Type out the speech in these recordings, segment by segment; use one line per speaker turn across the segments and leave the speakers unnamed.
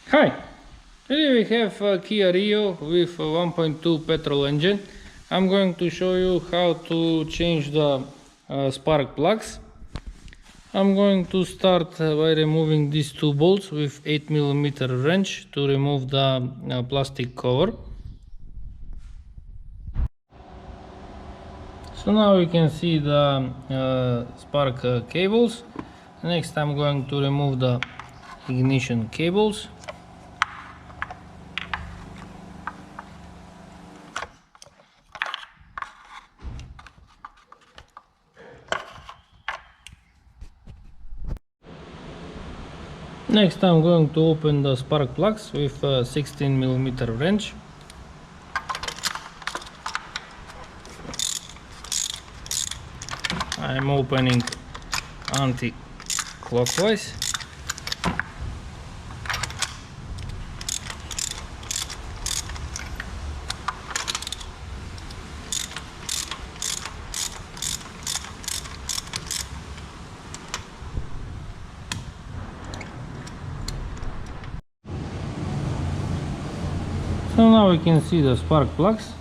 Hi, today we have a Kia Rio with a 1.2 petrol engine. I'm going to show you how to change the spark plugs. I'm going to start by removing these two bolts with 8mm wrench to remove the plastic cover. So now you can see the spark cables. Next I'm going to remove the ignition cables. Next I'm going to open the spark plugs with a 16mm wrench. I'm opening anti-clockwise. So now we can see the spark plugs.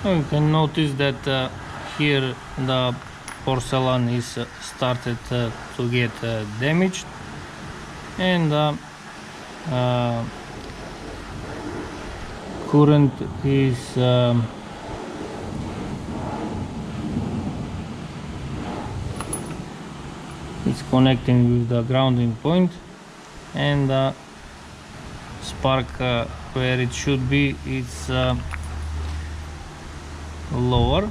You can notice that here the porcelain is started to get damaged, and current is it's connecting with the grounding point, and the spark where it should be, it's lower.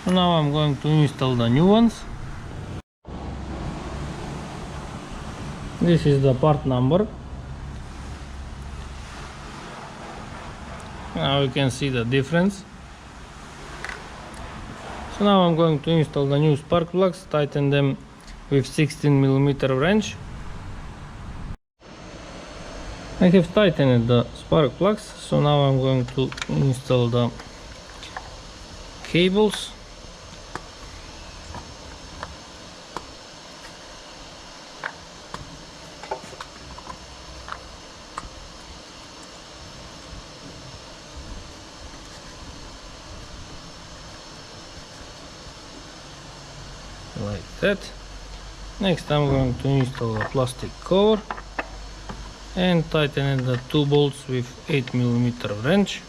So now I'm going to install the new ones. This is the part number. Now you can see the difference. So now I'm going to install the new spark plugs, tighten them with 16mm wrench. I have tightened the spark plugs, so now I'm going to install the cables. Like that. Next I'm going to install a plastic cover and tighten the two bolts with 8mm wrench.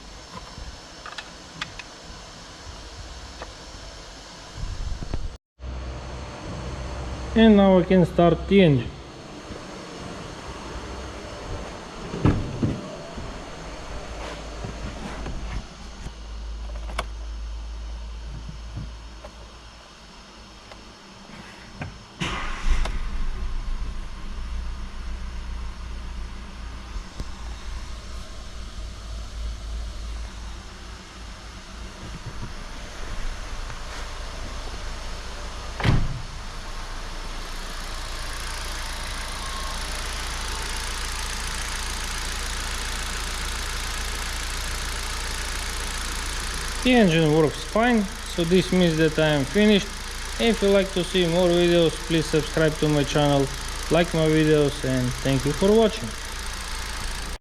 And now I can start the engine. The engine works fine, so this means that I am finished. If you like to see more videos, please subscribe to my channel, like my videos, and thank you for watching.